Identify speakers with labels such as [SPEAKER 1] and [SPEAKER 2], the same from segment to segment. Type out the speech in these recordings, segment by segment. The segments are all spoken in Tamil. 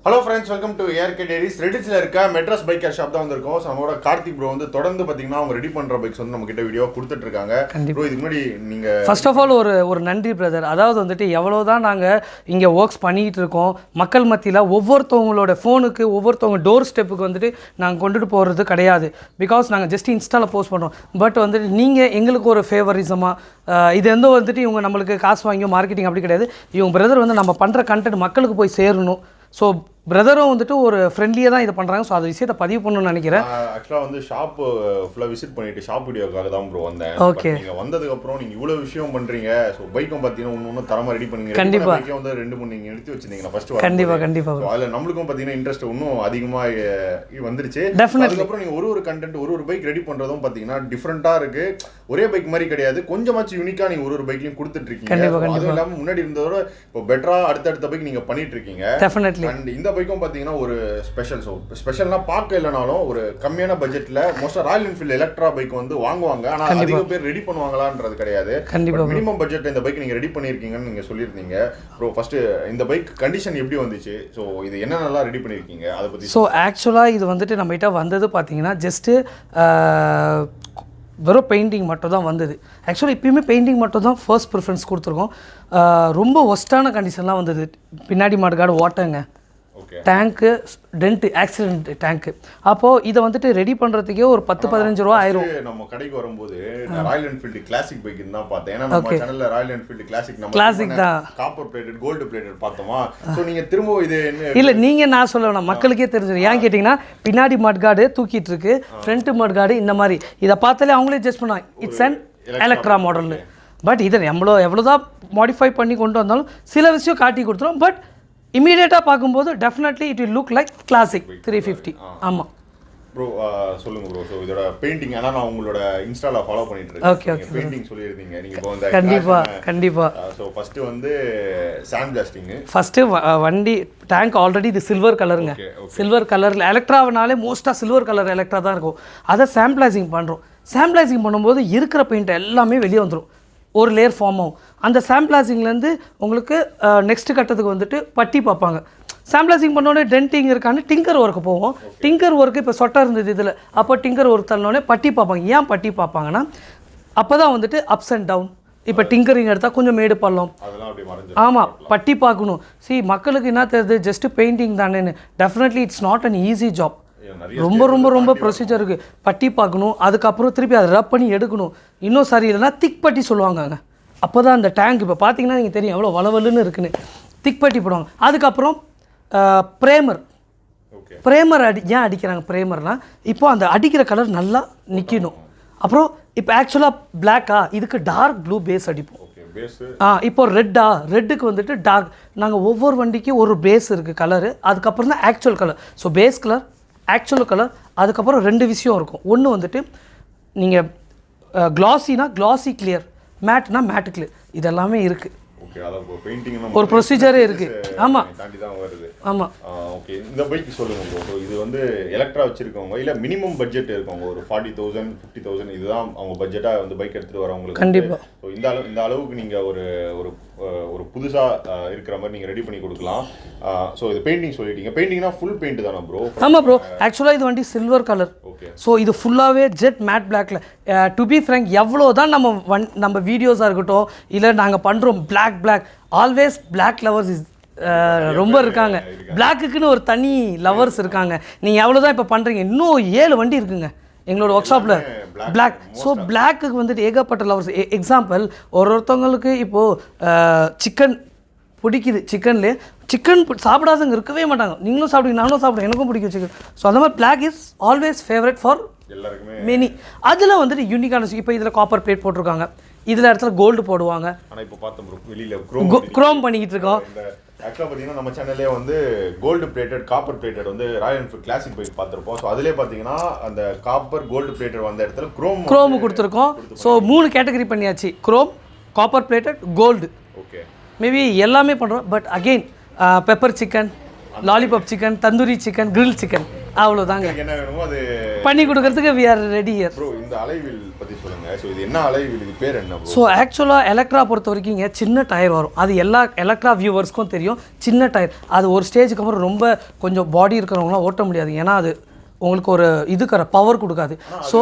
[SPEAKER 1] Hello friends, welcome to ARK Diaries. Redditல இருக்க Madras bike shop தான் வந்திருக்கோம். So நம்மளோட கார்த்திக் bro வந்து தொடர்ந்து பாத்தீங்கன்னா அவங்க ரெடி பண்ற bikes வந்து நம்ம கிட்ட வீடியோ கொடுத்துட்டு இருக்காங்க. bro இதுக்கு முன்னாடி நீங்க
[SPEAKER 2] first of all ஒரு நன்றி பிரதர். அதாவது வந்துட்டு எவ்வளவுதான் நாங்க இங்க வர்க்ஸ் பண்ணிட்டு இருக்கோம். மக்கள் மத்தியில ஒவ்வொருத்தவங்களோட ஃபோனுக்கு ஒவ்வொருத்தவங்க டோர் ஸ்டெப்புக்கு வந்துட்டு நாங்க கொண்டுட்டு போறது கிடையாது. பிகாஸ் நாங்க ஜஸ்ட் இன்ஸ்டால போஸ்ட் பண்றோம். பட் வந்துட்டு நீங்க எங்களுக்கு ஒரு ஃபேவரிசமா இது எந்த வந்துட்டு இவங்க நம்மளுக்கு காசு வாங்கி மார்க்கெட்டிங் அப்படி கிடையாது. இவங்க பிரதர் வந்து நம்ம பண்ற கண்டென்ட் மக்களுக்கு போய் சேரணும். ஸோ பிரதரும் வந்துட்டு ஒரு ஃப்ரெண்ட்லியாக தான் இது பண்ணுறாங்க. ஸோ அது விஷயத்தை பதிவு பண்ணணும்னு நினைக்கிறேன்.
[SPEAKER 1] ஆக்சுவலாக வந்து ஷாப் ஃபுல்லாக விசிட் பண்ணிட்டு ஷாப் வீடியோக்காக தான் ப்ரோ வந்தேன்.
[SPEAKER 2] ஓகே,
[SPEAKER 1] நீங்கள் வந்ததுக்கப்புறம் நீங்கள் இவ்வளோ விஷயம் பண்ணுறீங்க. ஸோ பைக்கும் பார்த்தீங்கன்னா ஒன்று தரமாக ரெடி பண்ணுங்க.
[SPEAKER 2] கண்டிப்பாக
[SPEAKER 1] பைக்கே வந்து 2-3 நீங்கள் எடுத்து வச்சிருந்தீங்க ஃபஸ்ட்டு.
[SPEAKER 2] கண்டிப்பாக
[SPEAKER 1] அதில் நம்மளுக்கும் பார்த்தீங்கன்னா இன்ட்ரெஸ்ட் இன்னும் அதிகமாக வந்துருச்சு.
[SPEAKER 2] டெஃபினெட்லி.
[SPEAKER 1] அதுக்கப்புறம் நீங்கள் ஒரு கண்டென்ட் ஒரு பைக் ரெடி பண்ணுறதும் பார்த்தீங்கன்னா டிஃப்ரெண்ட்டாக இருக்குது. ஒரே பைக் மாதிரி கிடையாது, கொஞ்சமாச்சும் யூனிக்காக நீங்கள் ஒரு பைக்கையும் கொடுத்துட்டு இருக்கீங்க. அதுவும் இல்லாமல் முன்னாடி இருந்ததோட இப்போ பெட்டராக அடுத்தடுத்த பைக் நீங்கள் பண்ணிட்டு இருக்கீங்க.
[SPEAKER 2] டெஃபினெட்லி.
[SPEAKER 1] அண்ட் இந்த பைக்கும் பார்த்தீங்கன்னா ஒரு ஸ்பெஷல். ஸோ ஸ்பெஷல்னா பார்க்க இல்லைனாலும் ஒரு கம்மியான பட்ஜெட்டில் மோஸ்ட்டாக ராயல் என்ஃபீல்டு எலக்ட்ரா பைக் வந்து வாங்குவாங்க. ஆனால் அதிக பேர் ரெடி பண்ணுவாங்களான்றது கிடையாது. மினிமம் பட்ஜெட் இந்த பைக் நீங்கள் ரெடி பண்ணியிருக்கீங்கன்னு நீங்கள் சொல்லியிருந்தீங்க. ப்ரோ ஃபர்ஸ்ட் இந்த பைக் கண்டிஷன் எப்படி வந்துச்சு? ஸோ இது என்னென்னலாம் ரெடி பண்ணியிருக்கீங்க அதை பற்றி.
[SPEAKER 2] ஸோ ஆக்சுவலாக இது வந்துட்டு நம்மகிட்ட வந்தது பார்த்தீங்கன்னா ஜஸ்ட்டு வெறும் பெயிண்டிங் மட்டும் தான் வந்தது. ஆக்சுவலாக இப்போயுமே பெயிண்டிங் மட்டும் தான் ஃபர்ஸ்ட் ப்ரிஃபரன்ஸ் கொடுத்துருக்கோம். ரொம்ப ஒஸ்ட்டான கண்டிஷன்லாம் வந்தது. பின்னாடி மாட்டுக்காடு ஓட்டங்க, டேங்க்கு டென்ட்டு, ஆக்சிடென்ட் டேங்க்கு. அப்போது இதை வந்துட்டு ரெடி பண்ணுறதுக்கே ஒரு 10-15 ரூபா ஆயிரும்.
[SPEAKER 1] நம்ம கடைக்கு வரும்போது ராயல் என்ஃபீல்டு கிளாசிக் பைக் தான் பார்த்தேன். ஏன்னா நம்ம சேனல்ல ராயல் என்ஃபீல்டு கிளாசிக் தான் காப்பர் பிளேட்டட் கோல்டு பிளேட்டட் பார்த்தோமா. ஸோ நீங்கள் திரும்ப இது
[SPEAKER 2] இல்லை நீங்கள் நான் சொல்ல வேணாம், மக்களுக்கே தெரிஞ்சிடும். ஏன் கேட்டிங்கன்னா பின்னாடி மட்காடு தூக்கிட்டு இருக்கு, ஃப்ரண்ட் மட்காடு இந்த மாதிரி. இதை பார்த்தாலே அவங்களே ஜஸ்ட் பண்ணுவாங்க இட்ஸ் அன் எலக்ட்ரா மாடல்னு. பட் இதை எவ்வளோதான் மாடிஃபை பண்ணி கொண்டு வந்தாலும் சில விஷயம் காட்டி கொடுத்துரும். பட் இமீடியட்டாக பார்க்கும்போது definitely it will look like classic 350. ஆமாம்
[SPEAKER 1] ப்ரோ சொல்லுங்க ப்ரோ. ஸோ இதோட பெயிண்டிங் ஆனால் நான் உங்களோட இன்ஸ்டால ஃபாலோ பண்ணிட்டு இருக்கேன். ஓகே பெயிண்டிங் சொல்லியிருந்தீங்க நீங்கள் இப்போ வந்து.
[SPEAKER 2] கண்டிப்பாக.
[SPEAKER 1] ஸோ ஃபஸ்ட்டு வந்து சாண்ட் பிளாஸ்டிங்கு.
[SPEAKER 2] ஃபஸ்ட்டு வண்டி டேங்க் ஆல்ரெடி இது சில்வர் கலருங்க. சில்வர் கலரில் எலக்ட்ராவினாலே மோஸ்ட்டாக சில்வர் கலர் எலக்ட்ரா தான் இருக்கும். அதை சாம்பிளாசிங் பண்ணுறோம். சாம்பிளாசிங் பண்ணும்போது இருக்கிற பெயிண்ட் எல்லாமே வெளியே வந்துடும், ஒரு லேயர் ஃபார்ம் ஆகும். அந்த சாம்பிளாசிங்லேருந்து உங்களுக்கு நெக்ஸ்ட் கட்டத்துக்கு வந்துட்டு பட்டி பார்ப்பாங்க. சாம்பிளாசிங் பண்ணோடனே டென்ட்டிங் இருக்கான்னு டிங்கர் ஒர்க்கு போவோம். டிங்கர் ஒர்க்கு இப்போ சொட்டை இருந்தது இதில், அப்போ டிங்கர் ஒர்க் தள்ளனோடனே பட்டி பார்ப்பாங்க. ஏன் பட்டி பார்ப்பாங்கன்னா அப்போ தான் வந்துட்டு அப்ஸ் அண்ட் டவுன். இப்போ டிங்கரிங் எடுத்தால் கொஞ்சம் மேடு பள்ளம். ஆமாம், பட்டி பார்க்கணும். மக்களுக்கு என்ன தெரியுது, ஜஸ்ட்டு பெயிண்டிங் தானேன்னு. Definitely it's not an easy job. ரொம்ப ரொம்ப ரொம்ப ப்ரொசீஜர் இருக்குது. பட்டி பார்க்கணும், அதுக்கப்புறம் திருப்பி அதை ரப் பண்ணி எடுக்கணும். இன்னும் சரி இல்லைன்னா திக் பட்டி சொல்லுவாங்க. அப்போ தான் அந்த டேங்க் இப்போ பார்த்தீங்கன்னா நீங்கள் தெரியும் எவ்வளோ வளவலுன்னு இருக்குன்னு. திக் பட்டி போடுவாங்க. அதுக்கப்புறம் ப்ரேமர் ஏன் அடிக்கிறாங்க ப்ரேமர்னால் இப்போ அந்த அடிக்கிற கலர் நல்லா நிற்கணும். அப்புறம் இப்போ ஆக்சுவலாக பிளாக்கா, இதுக்கு டார்க் ப்ளூ பேஸ் அடிப்போம். இப்போ ரெட்டுக்கு வந்துட்டு டார்க். நாங்கள் ஒவ்வொரு வண்டிக்கும் ஒரு பேஸ் இருக்குது கலரு, அதுக்கப்புறம் தான் actual colour. So base colour, actual colour, அதுக்கப்புறம் 2 விஷயம் இருக்கும். ஒன்று வந்துட்டு நீங்கள் க்ளாஸினா க்ளாஸி கிளியர், மேட்னா மேட் கிளியர், இதெல்லாமே இருக்குது. ஒரு ப்ரொசீஜரே இருக்குது. ஆமாம் ஆமாம்.
[SPEAKER 1] ஓகே இந்த பைக் சொல்லுங்க ப்ரோ. இது வந்து எலக்ட்ரா வச்சிருக்கவங்க இல்லை மினிமம் பட்ஜெட் இருக்கவங்க ஒரு 40,000 50,000 இதுதான் அவங்க பட்ஜெட்டாக வந்து பைக் எடுத்துகிட்டு வரவங்களுக்கு
[SPEAKER 2] கண்டிப்பாக.
[SPEAKER 1] ஸோ இந்த அளவுக்கு நீங்கள் ஒரு புதுசாக இருக்கிற மாதிரி நீங்கள் ரெடி பண்ணி கொடுக்கலாம். ஸோ இது பெயிண்டிங் சொல்லிட்டீங்க. பெயிண்டிங்னா ஃபுல் பெயிண்ட் தானே ப்ரோ?
[SPEAKER 2] ஆமாம் ப்ரோ. ஆக்சுவலாக இது வண்டி சில்வர் கலர்.
[SPEAKER 1] ஓகே.
[SPEAKER 2] ஸோ இது ஃபுல்லாகவே ஜெட் மேட் பிளாக்ல. டு பி ஃப்ரேங்க் எவ்வளோ தான் நம்ம வீடியோஸாக இருக்கட்டும் இல்லை நாங்கள் பண்ணுறோம் black always black lovers is ரொம்ப இருக்காங்க. பிளாக்குன்னு ஒரு தனி லவர்ஸ் இருக்காங்க. நீங்கள் எவ்வளோ தான் இப்போ பண்ணுறீங்க, இன்னும் 7 வண்டி இருக்குங்க எங்களோட ஒர்க் ஷாப்பில் பிளாக். ஸோ பிளாக்குக்கு வந்துட்டு ஏகப்பட்ட லவர்ஸ். எக்ஸாம்பிள் ஒருத்தவங்களுக்கு இப்போது சிக்கன் பிடிக்குது, சிக்கன் சாப்பிடாதவங்க இருக்கவே மாட்டாங்க. நீங்களும் சாப்பிடுங்க, நானும் சாப்பிடுவேன், எனக்கும் பிடிக்கும் சிக்கன். ஸோ அந்த மாதிரி black is always favourite for many. அதில் வந்துட்டு யூனிக்கான இப்போ இதில் காப்பர் பிளேட் போட்டிருக்காங்க, இதில் இடத்துல கோல்டு போடுவாங்க.
[SPEAKER 1] ஆனால் இப்போ பார்த்தோம் வெளியில்
[SPEAKER 2] குரோம் பண்ணிக்கிட்டு இருக்கோம்.
[SPEAKER 1] ஆக்சுவலாக பார்த்தீங்கன்னா நம்ம சேனல்லே வந்து கோல்டு பிளேட்டட் காப்பர் பிளேட்டட் வந்து ராயல் என்ஃபீல்டு கிளாசிக் பைக் பார்த்துருப்போம். ஸோ அதிலே பார்த்தீங்கன்னா அந்த காப்பர் கோல்டு பிளேட்டட் வந்த இடத்துல குரோம் கொடுத்துருக்கோம். ஸோ 3 கேட்டகரி பண்ணியாச்சு, chrome, copper plated, gold. Okay, maybe எல்லாமே பண்ணுறோம். But again pepper chicken, lollipop chicken, tandoori chicken, grill chicken
[SPEAKER 2] அவ்வளோதாங்க.
[SPEAKER 1] என்ன வேணுமோ அது
[SPEAKER 2] பண்ணி கொடுக்கறதுக்கு we are ready here.
[SPEAKER 1] Bro இந்த அலைவில் பற்றி சொல்லுங்கள். ஸோ இது என்ன அலைவில், இது பேர் என்ன ப்ரோ?
[SPEAKER 2] ஸோ ஆக்சுவலாக எலக்ட்ரா பொறுத்த வரைக்கும் இங்கே சின்ன டயர் வரும். அது எல்லா எலக்ட்ரா வியூவர்ஸ்க்கும் தெரியும். சின்ன டயர் அது ஒரு ஸ்டேஜுக்கு அப்புறம் ரொம்ப கொஞ்சம் பாடி இருக்கிறவங்களாம் ஓட்ட முடியாது. ஏன்னா அது உங்களுக்கு ஒரு இதுக்கிற பவர் கொடுக்காது. ஸோ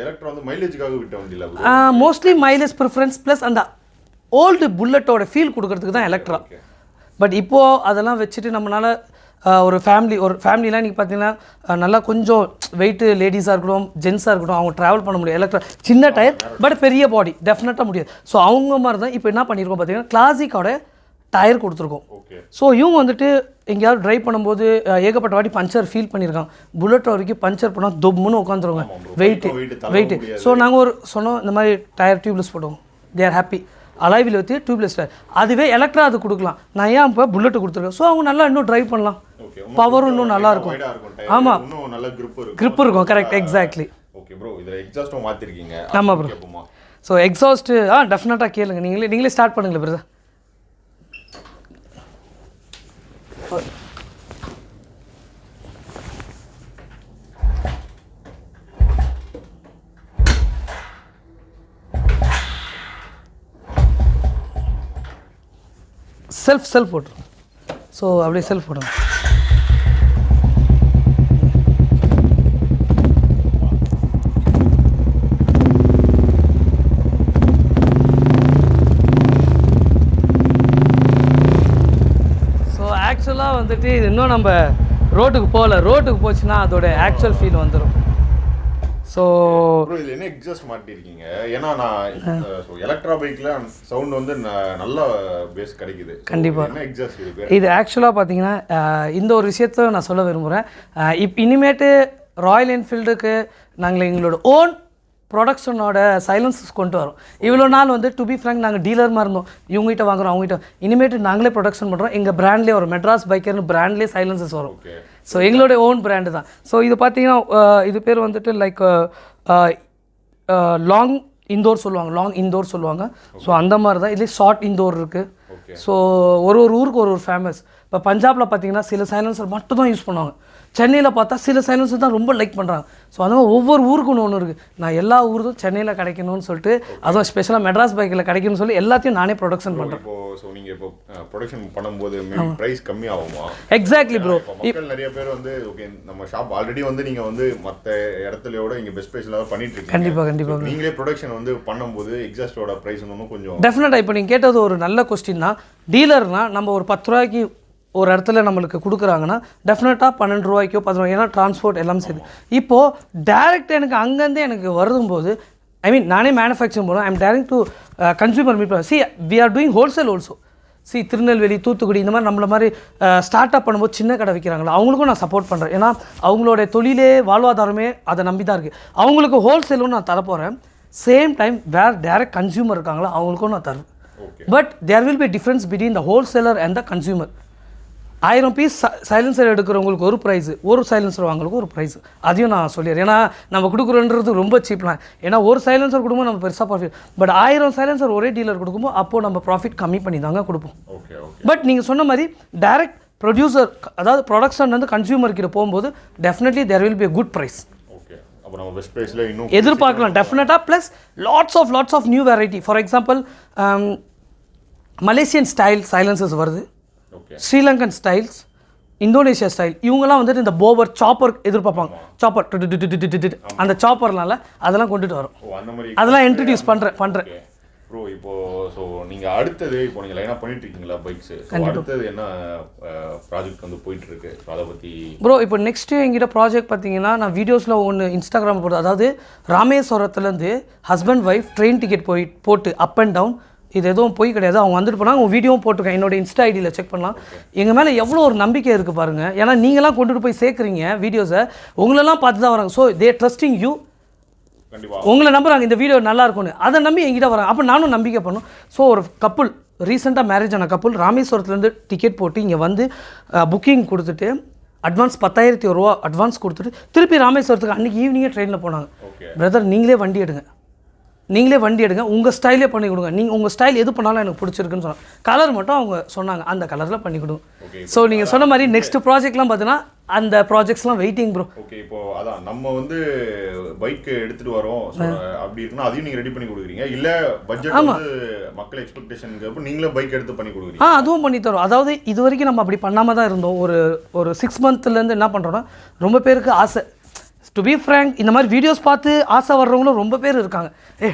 [SPEAKER 1] எலக்ட்ரா வந்து மைலேஜுக்காக விட்ட வண்டியில்
[SPEAKER 2] மோஸ்ட்லி மைலேஜ் ப்ரிஃபரன்ஸ் ப்ளஸ் அந்த ஓல்டு புல்லட்டோட ஃபீல் கொடுக்கறதுக்கு தான் எலக்ட்ரா. பட் இப்போது அதெல்லாம் வச்சுட்டு நம்மளால் ஒரு ஃபேமிலிலாம் நீங்கள் பார்த்தீங்கன்னா நல்லா கொஞ்சம் வெயிட்டு லேடிஸாக இருக்கட்டும் ஜென்ஸாக இருக்கட்டும் அவங்க ட்ராவல் பண்ண முடியும். எலக்ட்ரா சின்ன டயர் பட் பெரிய பாடி டெஃபினட்டாக முடியாது. ஸோ அவங்க மாதிரி தான் இப்போ என்ன பண்ணியிருக்கோம் பார்த்தீங்கன்னா கிளாசிக்கோட டயர் கொடுத்துருக்கோம். ஸோ இவங்க வந்துட்டு எங்கேயாவது ட்ரைவ் பண்ணும்போது ஏகப்பட்ட வாட்டி பஞ்சர் ஃபீல் பண்ணியிருக்காங்க. புல்லட் வரைக்கும் பஞ்சர் பண்ணால் தொம்முன்னு உட்காந்துருவாங்க வெயிட்டு. ஸோ நாங்கள் சொன்னோம் இந்த மாதிரி டயர் டியூப்லெஸ் போடுவோம். They are happy. அலாய்வில் வச்சு டியூப்லெஸ் டயர் அதுவே எலக்ட்ரா அது கொடுக்கலாம். நான் ஏன் இப்போ புல்லட்டு கொடுத்துருக்கேன். ஸோ அவங்க நல்லா இன்னும் ட்ரைவ் பண்ணலாம். பவரும் இன்னும் நல்லா இருக்கும். ஆமாம் கிரிப் இருக்கும். Correct exactly.
[SPEAKER 1] ஓகே ப்ரோ இதில் எக்ஸாஸ்ட்டும் மாற்றிருக்கீங்க.
[SPEAKER 2] ஆமாம் ப்ரோ. ஸோ எக்ஸாஸ்ட்டு டெஃபினட்டாக கேளுங்க. நீங்களே ஸ்டார்ட் பண்ணுங்களேன் பிரதர். செல்ஃப் போட்டுரும். ஸோ அப்படியே செல்ஃப் போடுங்க. ஸோ ஆக்சுவலாக வந்துட்டு இது இன்னும் நம்ம ரோட்டுக்கு போச்சுன்னா அதோட ஆக்சுவல் ஃபீல் வந்துடும். ஸோ
[SPEAKER 1] இதில் என்ன எக்ஸாஸ்ட் மாட்டிருக்கீங்க? ஏன்னா நான் எலக்ட்ரா பைக்கில் சவுண்ட் வந்து நல்ல பேஸ் கிடைக்குது.
[SPEAKER 2] கண்டிப்பாக
[SPEAKER 1] என்ன எக்ஸாஸ்ட்
[SPEAKER 2] இது ஆக்சுவலாக பார்த்தீங்கன்னா இந்த ஒரு விஷயத்த நான் சொல்ல விரும்புகிறேன். இனிமேட்டு ராயல் என்ஃபீல்டுக்கு நாங்கள் எங்களோட ஓன் ப்ரொடக்ஷனோட சைலன்சஸ் கொண்டு வரோம். இவ்வளோ நாள் வந்து டு பி ஃப்ராங்க் நாங்கள் டீலர் மாதிரி இருந்தோம். இவங்ககிட்ட வாங்குறோம் அவங்ககிட்ட. இனிமேட்டு நாங்களே ப்ரொடக்ஷன் பண்ணுறோம். எங்கள் பிராண்ட்லேயே வரும். மெட்ராஸ் பைக்கர்னு பிராண்ட்லேயே சைலன்சஸ் வரும். ஸோ எங்களோட ஓன் பிராண்டு தான். ஸோ இது பார்த்தீங்கன்னா இது பேர் வந்துட்டு லைக் லாங் இந்தோர் சொல்லுவாங்க. ஸோ அந்த மாதிரி தான் இதுலேயே ஷார்ட் இந்தோர் இருக்குது. ஸோ ஒரு ஊருக்கு ஒரு ஃபேமஸ். இப்போ பஞ்சாபில் பார்த்தீங்கன்னா சில சைலன்சர் மட்டும் தான் யூஸ் பண்ணுவாங்க. சென்னையில் பார்த்தா சில சைலன்சர் தான் ரொம்ப லைக் பண்ணுறாங்க. ஸோ அதனால் ஒவ்வொரு ஊருக்குன்னு ஒன்று இருக்குது. நான் எல்லா ஊருக்கும் சென்னையில் கிடைக்கணும்னு சொல்லிட்டு அதுவும் ஸ்பெஷலாக மெட்ராஸ் பைக்கில் கிடைக்கணும்னு சொல்லி எல்லாத்தையும் நானே ப்ரொடக்ஷன் பண்ணுறேன்.
[SPEAKER 1] ஸோ நீங்கள் இப்போ ப்ரொடக்ஷன் பண்ணும்போது ப்ரைஸ் கம்மி ஆகுமா?
[SPEAKER 2] Exactly bro.
[SPEAKER 1] மக்கள் நிறைய பேர் வந்து ஓகே நம்ம ஷாப் ஆல்ரெடி வந்து நீங்கள் வந்து மற்ற இடத்துலையோட இங்கே பெஸ்ட் ப்ரைஸில் பண்ணிட்டு இருக்கீங்க.
[SPEAKER 2] கண்டிப்பாக
[SPEAKER 1] நீங்களே ப்ரொடக்ஷன் வந்து பண்ணும்போது எக்ஸாஸ்டோட ப்ரைஸ் இன்னும் கொஞ்சம்
[SPEAKER 2] டெஃபினட்டாக. இப்போ நீங்கள் கேட்டது ஒரு நல்ல கொஸ்டின் தான். டீலர்னால் நம்ம ஒரு 10 ரூபாய்க்கு ஒரு இடத்துல நம்மளுக்கு கொடுக்குறாங்கன்னா டெஃபினட்டாக 12 ரூபாய்க்கோ 10 ரூபாய்க்கோ ஏன்னா ட்ரான்ஸ்போர்ட் எல்லாம் சேர்த்து. இப்போது டேரெக்ட் எனக்கு அங்கேருந்தே எனக்கு வரும்போது நானே மேனுஃபேக்சரிங் போகிறோம். I'm daring to consumer meat. We are doing wholesale also. Tirunelveli Thoothukudi இந்த மாதிரி நம்மள மாதிரி ஸ்டார்ட் அப் பண்ணும்போது சின்ன கடை வைக்கிறாங்களா அவங்களுக்கும் நான் சப்போர்ட் பண்ணுறேன். ஏன்னா அவங்களோட தொழிலே வாழ்வாதாரமே அதை நம்பி தான் இருக்குது. அவங்களுக்கு ஹோல்சேலும் நான் தரப்போகிறேன். சேம் டைம் வேறு டேரெக்ட் கன்சியூமர் இருக்காங்களா அவங்களுக்கும் நான் தருவேன். But there will be difference between the wholesaler and the consumer. 1000 piece silencer எடுக்கிறவங்களுக்கு ஒரு ப்ரைஸு, ஒரு சைலன்சர் வாங்குறதுக்கு ஒரு ப்ரைஸு. அதையும் நான் சொல்லிடுறேன். ஏன்னா நம்ம கொடுக்குறோன்றது ரொம்ப சீப்லாம். ஏன்னா ஒரு சைலன்சர் கொடுக்கும்போது நம்ம பெருசாக ப்ராஃபிட். பட் 1000 சைலன்சர் ஒரே டீலர் கொடுக்கும்போது அப்போது நம்ம ப்ராஃபிட் கம்மி பண்ணி தாங்க கொடுப்போம். பட் நீங்கள் சொன்ன மாதிரி டைரக்ட் ப்ரொடியூசர் அதாவது ப்ரொடக்ஷன் வந்து கன்சியூமர் கிட்ட போகும்போது definitely there will B a good price எதிர்பார்க்கலாம் டெஃபினட்டாக. Plus lots of new variety. For example Malaysian style சைலன்சர்ஸ் வருது, ஸ்ரீலங்கன் ஸ்டைல்ஸ், இந்தோனேஷியா ஸ்டைல். இவங்கெல்லாம் வந்துட்டு இந்த போவர் சாப்பர் எதிர்பார்ப்பாங்க. சாப்பர் அந்த சாப்பர்னால அதெல்லாம் கொண்டுட்டு வரும். அதெல்லாம் இன்ட்ரடியூஸ் பண்ணுறேன்
[SPEAKER 1] ப்ரோ. இப்போ ஸோ நீங்கள் அடுத்தது இப்போ நீங்கள் லைனாக பண்ணிட்டு இருக்கீங்களா பைக்ஸு? அடுத்தது என்ன ப்ராஜெக்ட் வந்து போயிட்டு இருக்கு அதை பற்றி
[SPEAKER 2] ப்ரோ? இப்போ நெக்ஸ்ட்டு எங்கிட்ட ப்ராஜெக்ட் பார்த்தீங்கன்னா நான் வீடியோஸில் ஒன்று இன்ஸ்டாகிராமில் போடுறது. அதாவது ராமேஸ்வரத்துலேருந்து ஹஸ்பண்ட் ஒய்ஃப் ட்ரெயின் டிக்கெட் போட்டு அப் அண்ட் டவுன். இது எதுவும் போய் கிடையாது. அவங்க வந்துட்டு போனாங்க. அவங்க வீடியோவும் போட்டிருக்கேன். என்னோட இன்ஸ்டா ஐடியில் செக் பண்ணலாம். எங்கள் மேலே எவ்வளோ ஒரு நம்பிக்கை இருக்குது பாருங்கள். ஏன்னா நீங்களாம் கொண்டுட்டு போய் சேர்க்குறீங்க வீடியோஸை. உங்களெல்லாம் பார்த்து தான் வராங்க. So they trusting you. உங்களை நம்புறாங்க இந்த வீடியோ நல்லா இருக்கும்னு. அதை நம்பி எங்கிட்ட வராங்க. அப்போ நானும் நம்பிக்கை பண்ணும். ஸோ ஒரு கப்புள் ரீசெண்டாக மேரேஜ் ஆன கப்புள் ராமேஸ்வரத்துலேருந்து டிக்கெட் போட்டு இங்கே வந்து புக்கிங் கொடுத்துட்டு அட்வான்ஸ் 10,000 ரூபா அட்வான்ஸ் கொடுத்துட்டு திருப்பி ராமேஸ்வரத்துக்கு அன்றைக்கி ஈவினிங்கே ட்ரெயினில் போனாங்க. பிரதர் நீங்களே வண்டி எடுங்க, உங்கள் ஸ்டைலே பண்ணி கொடுங்க. நீங்கள் உங்கள் ஸ்டைல் எது பண்ணாலும் எனக்கு பிடிச்சிருக்குன்னு சொன்னாங்க. கலர் மட்டும் அவங்க சொன்னாங்க அந்த கலரில் பண்ணி கொடுங்க. ஸோ நீங்கள் சொன்ன மாதிரி நெக்ஸ்ட் ப்ராஜெக்ட்லாம் பார்த்தீங்கன்னா அந்த ப்ராஜெக்ட்ஸ்லாம் வெயிட்டிங் ப்ரோ.
[SPEAKER 1] ஓகே, இப்போ அதான் நம்ம வந்து பைக் எடுத்துட்டு வரோம் அப்படி இருக்குன்னா அதையும் நீங்க ரெடி பண்ணி கொடுக்குறீங்க, இல்ல பட்ஜெட் வந்து மக்கள் எக்ஸ்பெக்டேஷனுக்கு அப்ப நீங்களே பைக் எடுத்து பண்ணி கொடுக்குறீங்க?
[SPEAKER 2] அதுவும் பண்ணி தரோம். அதாவது இது வரைக்கும் நம்ம அப்படி பண்ணாம தான் இருந்தோம். ஒரு 6 மந்த்லேருந்து என்ன பண்ணுறோன்னா, ரொம்ப பேருக்கு ஆசை, டு பி ஃப்ரேங்க், இந்த மாதிரி வீடியோஸ் பார்த்து ஆசை வர்றவங்களும் ரொம்ப பேர் இருக்காங்க.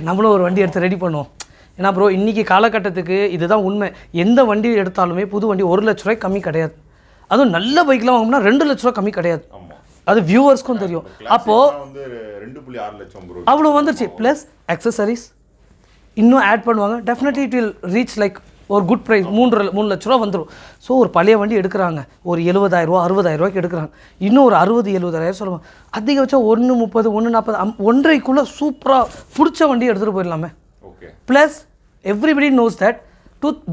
[SPEAKER 2] நம்மளும் ஒரு வண்டி எடுத்து ரெடி பண்ணுவோம். ஏன்னா ப்ரோ இன்றைக்கி காலகட்டத்துக்கு இதுதான் உண்மை. எந்த வண்டி எடுத்தாலுமே புது வண்டி 1 லட்ச ரூபாய் கம்மி கிடையாது. அதுவும் நல்ல பைக்லாம் வாங்கினா 2 லட்ச ரூபா கம்மி கிடையாது. அது வியூவர்ஸ்க்கும் தெரியும். அப்போது
[SPEAKER 1] 2.6 லட்சம்
[SPEAKER 2] அவ்வளோ வந்துருச்சு. ப்ளஸ் அக்சசரிஸ் இன்னும் ஆட் பண்ணுவாங்க. Definitely it will reach like ஒரு குட் ப்ரைஸ். 3 லட்ச ரூபா வந்துடும். ஸோ ஒரு பழைய வண்டி எடுக்கிறாங்க, ஒரு 70,000 ரூபா 60,000 ரூபாய்க்கு எடுக்கிறாங்க. இன்னும் ஒரு 60-70,000 சொல்லுவாங்க. அதிகபட்சம் 1.30 1.40 1.5க்குள்ளே சூப்பராக பிடிச்ச வண்டி எடுத்துகிட்டு போயிடலாமே. Plus everybody knows that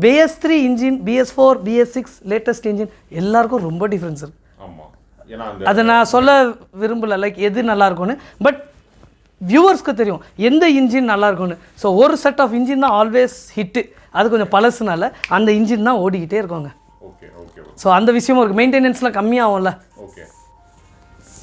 [SPEAKER 2] BS3 engine, BS4, BS6 latest engine எல்லாருக்கும் ரொம்ப டிஃப்ரென்ஸ் இருக்குது. அதை நான் சொல்ல விரும்பலை லைக் எது நல்லா இருக்கும்னு. பட் வியூவர்ஸ்க்கு தெரியும் எந்த இன்ஜின் நல்லா இருக்கும்னு. ஸோ ஒரு செட் ஆஃப் இன்ஜின் தான் ஆல்வேஸ் ஹிட்டு. அது கொஞ்சம் பழசுனால அந்த இன்ஜின் தான் ஓடிக்கிட்டே இருக்கோங்க. ஸோ அந்த விஷயமும் இருக்குது. மெயின்டெனன்ஸ்லாம் கம்மியாகும்ல.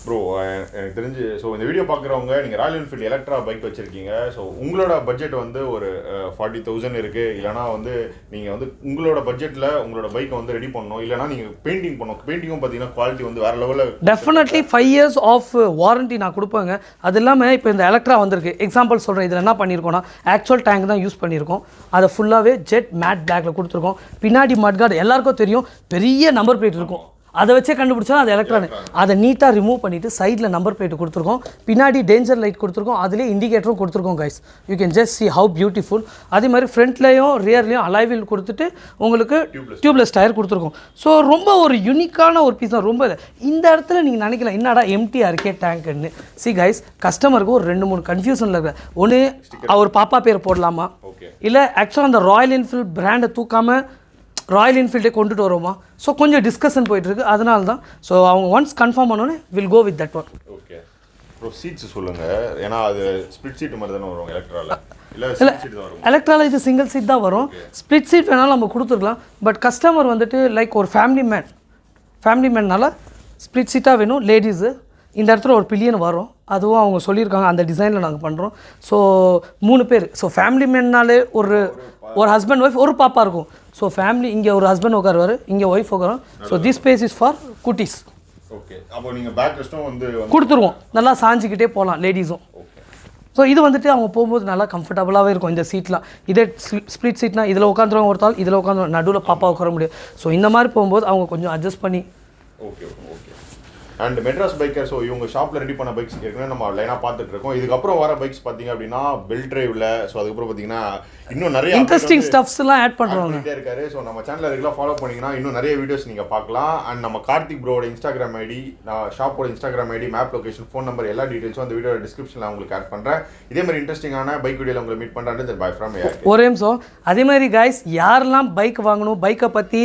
[SPEAKER 1] ப்ரோ எனக்கு தெரிஞ்சு ஸோ இந்த வீடியோ பார்க்குறவங்க நீங்கள் ராயல் என்ஃபீல்டு எலக்ட்ரா பைக் வச்சுருக்கீங்க. ஸோ உங்களோட பட்ஜெட் வந்து ஒரு 40,000 இருக்குது. இல்லைனா வந்து நீங்கள் வந்து உங்களோட பட்ஜெட்டில் உங்களோட பைக்கை வந்து ரெடி பண்ணணும், இல்லைனா நீங்கள் பெயிண்டிங் பண்ணணும். பெயிண்டிங்கும் பார்த்தீங்கன்னா குவாலிட்டி வந்து வேறு லெவலில்.
[SPEAKER 2] டெஃபினெட்லி 5 years ஆஃப் வாரண்ட்டி நான் கொடுப்பேங்க. அது இல்லாமல் இப்போ இந்த எலக்ட்ரா வந்திருக்கு. எக்ஸாம்பிள் சொல்கிறேன், இதில் என்ன பண்ணியிருக்கோன்னா ஆக்சுவல் டேங்க் தான் யூஸ் பண்ணியிருக்கோம். அதை ஃபுல்லாகவே ஜெட் மேட் பிளாக்ல கொடுத்துருக்கோம். பின்னாடி மட்கார்டு எல்லாருக்கும் தெரியும், பெரிய நம்பர் பிளேட் இருக்கும். அதை வச்சே கண்டுபிடிச்சா அது எலக்ட்ரானு. அதை நீட்டாக ரிமூவ் பண்ணிவிட்டு சைடில் நம்பர் பிளேட் கொடுத்துருக்கோம். பின்னாடி டேஞ்சர் லைட் கொடுத்துருக்கோம். அதிலே இண்டிகேட்டரும் கொடுத்துருக்கோம் guys. You can just see how beautiful. அதே மாதிரி ஃப்ரண்ட்லேயும் ரியர்லேயும் அலாய்வில் கொடுத்துட்டு உங்களுக்கு டியூப்லெஸ் டயர் கொடுத்துருக்கோம். ஸோ ரொம்ப ஒரு யூனிக்கான ஒரு பீஸ் தான். ரொம்ப இந்த இடத்துல நீங்கள் நினைக்கலாம் என்னடா எம்டியாக இருக்கே டேங்க்குன்னு. சி கைஸ், கஸ்டமருக்கு ஒரு 2-3 கன்ஃபியூஷனில் இருக்குது. ஒன்று, அவர் பாப்பா பேர் போடலாமா, இல்லை ஆக்சுவலாக அந்த ராயல் என்ஃபீல்டு பிராண்டை தூக்காமல் ராயல் என்ஃபீல்டே கொண்டுட்டு வரோமா. ஸோ கொஞ்சம் டிஸ்கஷன் போயிட்டுருக்கு. அதனால தான். ஸோ அவங்க ஒன்ஸ் கன்ஃபார்ம் பண்ணோன்னே will go with that one.
[SPEAKER 1] Okay bro, seats சொல்லுங்கள். ஏன்னா அது ஸ்ப்ளிட் சீட் மாதிரி தானே வரும் எலக்ட்ராவில்? இல்லை,
[SPEAKER 2] எலக்ட்ராவில் இது சிங்கிள் சீட் தான் வரும். ஸ்ப்ளிட் சீட் வேணாலும் நம்ம கொடுத்துருக்கலாம். பட் கஸ்டமர் வந்துட்டு லைக் ஒரு ஃபேமிலி மேன்னால ஸ்ப்ளிட் சீட்டாக வேணும். லேடிஸு இந்த இடத்துல ஒரு பில்லியன் வரும். அதுவும் அவங்க சொல்லியிருக்காங்க, அந்த டிசைனில் நாங்கள் பண்ணுறோம். ஸோ 3 பேர். ஸோ ஃபேமிலி மேன்னாலே ஒரு ஹஸ்பண்ட் ஒய்ஃப் ஒரு பாப்பா இருக்கும். ஸோ ஃபேமிலி இங்கே ஒரு ஹஸ்பண்ட் உட்காருவார், இங்கே ஒய்ஃப் உட்காரும். So this space is for குட்டீஸ்.
[SPEAKER 1] ஓகே, அப்போ நீங்கள் பேக் ரெஸ்ட்டும் வந்து
[SPEAKER 2] கொடுத்துருவோம். நல்லா சாஞ்சிக்கிட்டே போகலாம் லேடிஸும். ஸோ இது வந்துட்டு அவங்க போகும்போது நல்லா கம்ஃபர்டபுளாகவே இருக்கும். இந்த சீட்லாம் இதே ஸ்ப்ளிட் சீட்னா இதில் உட்காந்துருவாங்க ஒருத்தால், இதில் உட்காந்து நடுவில் பாப்பா உட்கார முடியும். ஸோ இந்த மாதிரி போகும்போது அவங்க கொஞ்சம் அட்ஜஸ்ட் பண்ணி.
[SPEAKER 1] Okay. And Madras biker, so இவங்க ஷாப்பில் ரெடி பண்ண பைக்ஸ் ஏற்கனவே நம்ம லைனாக பார்த்துட்டு இருக்கோம். இதுக்கப்புறம் வர பைக்ஸ் பார்த்தீங்க அப்படின்னா பெல் டிரைவில், ஸோ அதுக்கப்புறம் பார்த்தீங்கன்னா இன்னும் நிறைய
[SPEAKER 2] இன்ட்ரெஸ்டிங் ஸ்டப்ஸ்லாம் ஆட் பண்ணுறாங்க
[SPEAKER 1] இருக்காரு. ஸோ நம்ம சேனலில் ரெகுலராக ஃபாலோ பண்ணிங்கன்னா இன்னும் நிறைய வீடியோஸ் நீங்கள் பார்க்கலாம். அண்ட் நம்ம கார்த்திக் ப்ரோட இன்ஸ்டாகிராம் ஐடி, ஷாப்போட Instagram ID, map location, phone number எல்லா டீட்டெயில்ஸும் அந்த வீடியோட டிஸ்கிரிப்ஷனில் உங்களுக்கு ஆட் பண்ணுறேன். இதே மாதிரி இன்ட்ரெஸ்டிங்கான பைக் வீடியோவில் உங்களை மீட் பண்ணுறாரு. By from ARK.
[SPEAKER 2] ஒரே நிமிஷம். அதே மாதிரி கைஸ், யாரெல்லாம் பைக் வாங்கணும், பைக்கை பற்றி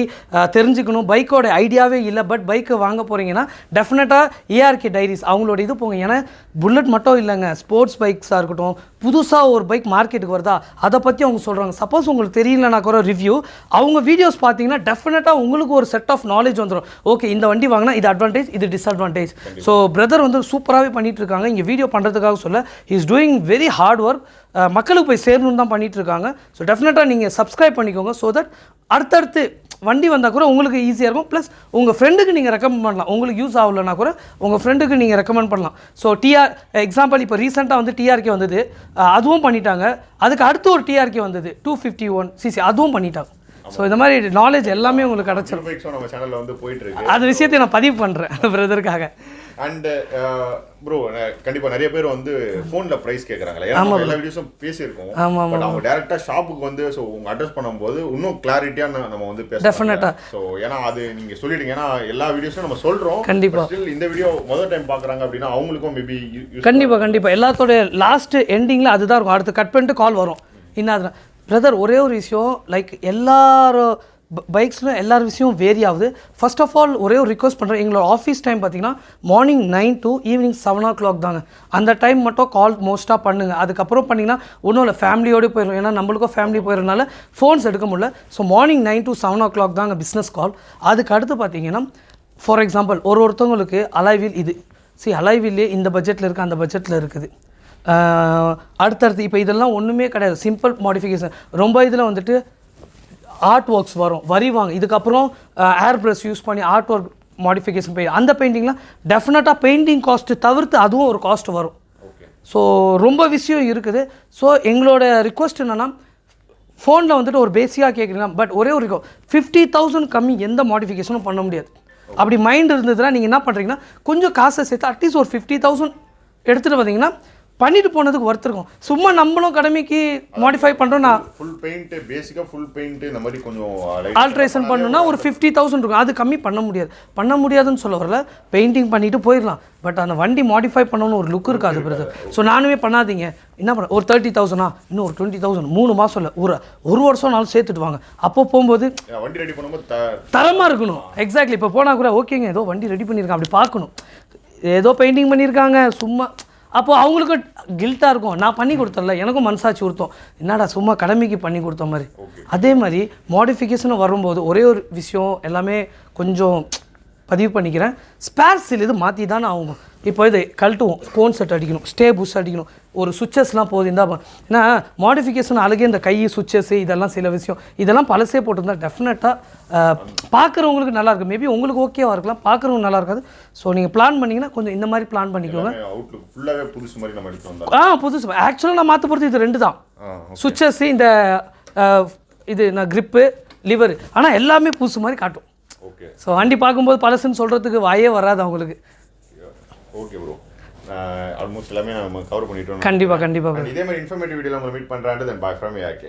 [SPEAKER 2] தெரிஞ்சுக்கணும், பைக்கோட ஐடியாவே இல்லை பட் பைக்கை வாங்க போகிறீங்கன்னா டெஃபினட்டாக ARK Diaries அவங்களோட இது போங்க. ஏன்னா புல்லட் மட்டும் இல்லைங்க, ஸ்போர்ட்ஸ் பைக்ஸாக இருக்கட்டும், புதுசாக ஒரு பைக் மார்க்கெட்டுக்கு வருதா அதை பற்றி அவங்க சொல்கிறாங்க. சப்போஸ் உங்களுக்கு தெரியலனா கூட ரிவ்யூ அவங்க வீடியோஸ் பார்த்தீங்கன்னா டெஃபினட்டாக உங்களுக்கு ஒரு செட் ஆஃப் நாலேஜ் வந்துடும். ஓகே, இந்த வண்டி வாங்கினா இது அட்வான்டேஜ், இது டிஸ்அட்வான்டேஜ். ஸோ பிரதர் வந்து சூப்பராகவே பண்ணிட்டு இருக்காங்க. இங்கே வீடியோ பண்ணுறதுக்காக சொல்ல, he is doing very hard work. மக்களுக்கு போய் சேரணும்னு தான் பண்ணிட்டு இருக்காங்க. ஸோ டெஃபினட்டாக நீங்கள் சப்ஸ்கிரைப் பண்ணிக்கோங்க. ஸோ தட் அடுத்தடுத்து வண்டி வந்தால் கூட உங்களுக்கு ஈஸியாக இருக்கும். ப்ளஸ் உங்கள் ஃப்ரெண்டுக்கு நீங்கள் ரெக்கமெண்ட் பண்ணலாம். உங்களுக்கு யூஸ் ஆகலைன்னா கூட உங்கள் ஃப்ரெண்டுக்கு நீங்கள் ரெக்கமெண்ட் பண்ணலாம். ஸோ எக்ஸாம்பிள் இப்போ ரீசெண்டாக வந்து TRK வந்தது, அதுவும் பண்ணிட்டாங்க. அதுக்கு அடுத்து ஒரு TRK வந்தது 251cc, அதுவும் பண்ணிட்டாங்க. ஸோ இந்த மாதிரி நாலேஜ் எல்லாமே உங்களுக்கு கிடச்சிடும்.
[SPEAKER 1] நம்ம சேனலில் வந்து போயிட்டு இருக்கு.
[SPEAKER 2] அது விஷயத்தை நான் பதிவு பண்ணுறேன் பிரதருக்காக.
[SPEAKER 1] அண்ட் ப்ரோ, கண்டிப்பாக நிறைய பேர் வந்து ஃபோனில் ப்ரைஸ் கேட்குறாங்களே. ஏன்னா எல்லா வீடியோஸும் பேசியிருக்கோம். பட் அவங்க டேரெக்டாக ஷாப்புக்கு வந்து ஸோ உங்கள் அட்ரஸ் பண்ணும்போது இன்னும் கிளாரிட்டியாக நம்ம வந்து பேச டெஃபினட்டாக. ஸோ ஏன்னா அது நீங்கள் சொல்லிடுங்க. ஏன்னா எல்லா வீடியோஸும் நம்ம சொல்கிறோம். கண்டிப்பாக இந்த வீடியோ முதல் டைம் பார்க்குறாங்க அப்படின்னா அவங்களுக்கும் மேபி
[SPEAKER 2] கண்டிப்பாக எல்லாத்தோட லாஸ்ட் எண்டிங்கில் அதுதான் இருக்கும். அடுத்து கட் பண்ணிட்டு கால் வரும். இன்னும் பிரதர் ஒரே ஒரு விஷயம், லைக் எல்லாரும் பைக்ஸில் எல்லா விஷயம் வேரி ஆகுது. ஃபர்ஸ்ட் ஆஃப் ஆல் ஒரே ஒரு ரிக்வஸ்ட் பண்ணுறேன். எங்களோட ஆஃபீஸ் டைம் பார்த்தீங்கன்னா மார்னிங் 9 to ஈவினிங் 7 o'clock தாங்க. அந்த டைம் மட்டும் கால் மோஸ்ட்டாக பண்ணுங்கள். அதுக்கப்புறம் பண்ணிங்கன்னா ஒன்றும் இல்லை, ஃபேமிலியோடு போயிடும். ஏன்னா நம்மளுக்கும் ஃபேமிலி போயிடுறதுனால ஃபோன்ஸ் எடுக்க முடியல. ஸோ மார்னிங் 9 to 7 o'clock தாங்க பிஸ்னஸ் கால். அதுக்கு அடுத்து பார்த்தீங்கன்னா ஃபார் எக்ஸாம்பிள் ஒருத்தவங்களுக்கு அலாய்வில் இது அலாய்வில்லே இந்த பட்ஜெட்டில் இருக்குது அந்த பட்ஜெட்டில் இருக்குது. அடுத்தடுத்து இப்போ இதெல்லாம் ஒன்றுமே கிடையாது, சிம்பிள் மாடிஃபிகேஷன். ரொம்ப இதில் வந்துட்டு ஆர்ட் ஒர்க்ஸ் வரும், வரிவாங்க. இதுக்கப்புறம் ஏர் ப்ரஷ் யூஸ் பண்ணி ஆர்ட் ஒர்க் மாடிஃபிகேஷன் அந்த பெயிண்டிங்லாம் டெஃபினட்டாக பெயிண்டிங் காஸ்ட்டு தவிர்த்து அதுவும் ஒரு காஸ்ட் வரும். ஸோ ரொம்ப விஷயம் இருக்குது. ஸோ எங்களோட ரிக்வஸ்ட் என்னென்னா, ஃபோனில் வந்துட்டு ஒரு பேசிக்காக கேட்குறீங்க, பட் ஒரே ஒரு 50,000 கம்மி எந்த மாடிஃபிகேஷனும் பண்ண முடியாது. அப்படி மைண்ட் இருந்ததுன்னா நீங்கள் என்ன பண்ணுறீங்கன்னா, கொஞ்சம் காசை சேர்த்து அட்லீஸ்ட் ஒரு 50,000 எடுத்துகிட்டு வந்தீங்கன்னா பண்ணிட்டு போனதுக்கு ஒர்த் இருக்கும். சும்மா நம்மளும் கடமைக்கு மாடிஃபை பண்ணுறோம்னா
[SPEAKER 1] ஃபுல் பெயிண்ட் பேசிக்காக ஃபுல் பெயிண்ட் இந்த மாதிரி கொஞ்சம்
[SPEAKER 2] ஆல்ட்ரேஷன் பண்ணணும்னா ஒரு 50,000 இருக்கும். அது கம்மி பண்ண முடியாதுன்னு சொல்ல வரல, பெயிண்டிங் பண்ணிட்டு போயிடலாம். பட் அந்த வண்டி மாடிஃபை பண்ணணும்னு ஒரு லுக் இருக்காது பிரதர். ஸோ நானுமே பண்ணாதீங்க, என்ன பண்ண ஒரு 30,000 இன்னும் ஒரு 20,000 3 மாதம் இல்லை ஒரு வருஷம் நாளும் சேர்த்துட்டு வாங்க. அப்போ போகும்போது
[SPEAKER 1] வண்டி ரெடி பண்ணும்போது
[SPEAKER 2] தரமாக இருக்கணும். எக்ஸாக்ட்லி. இப்போ போனால் கூட ஓகேங்க ஏதோ வண்டி ரெடி பண்ணியிருக்காங்க அப்படி பார்க்கணும், ஏதோ பெயிண்டிங் பண்ணியிருக்காங்க சும்மா. அப்போது அவங்களுக்கு கில்ட்டாக இருக்கும், நான் பண்ணி கொடுத்தல, எனக்கும் மனசாட்சி கொடுத்தோம், என்னடா சும்மா கடமைக்கு பண்ணி கொடுத்த மாதிரி. அதே மாதிரி மாடிஃபிகேஷன் வரும்போது ஒரே ஒரு விஷயம் எல்லாமே கொஞ்சம் பதிவு பண்ணிக்கிறேன், ஸ்பேர்ஸில் இது மாற்றி தானே ஆகும். இப்போ இது கழட்டுவோம், ஸ்போன் செட் அடிக்கணும், ஸ்டே புஷ் அடிக்கணும், ஒரு சுவிச்சஸ்லாம் போகுது இருந்தால். ஏன்னா மாடிஃபிகேஷன் அழகே இந்த கை சுவிச்சஸ்ஸு இதெல்லாம் சில விஷயம் இதெல்லாம் பழசே போட்டிருந்தா டெஃபினட்டாக பார்க்குறவங்களுக்கு நல்லாயிருக்கும். மேபி உங்களுக்கு ஓகேவாக இருக்கலாம், பார்க்குறவங்க நல்லா இருக்காது. ஸோ நீங்கள் பிளான் பண்ணிங்கன்னா கொஞ்சம் இந்த மாதிரி பிளான் பண்ணிக்கோங்க. புதுசு ஆக்சுவலாக நான் மாற்ற போகிறது இது 2 தான், சுவிச்சஸ்ஸு இந்த இது நான் க்ரிப்பு லிவர், ஆனால் எல்லாமே புதுசு மாதிரி காட்டும். ஸோ வண்டி பார்க்கும்போது பழசுன்னு சொல்கிறதுக்கு வாயே வராது அவங்களுக்கு.
[SPEAKER 1] ஓகே ப்ரோ, ஆல்மோஸ்ட் எல்லாமே நம்ம கவர் பண்ணிட்டோம்.
[SPEAKER 2] கண்டிப்பாக.
[SPEAKER 1] இதே மாதிரி இன்ஃபர்மேட்டிவ் வீடியோவில் உங்களை மீட் பண்ணுறாண்டு தென் பாய் ஃப்ரம் ARK.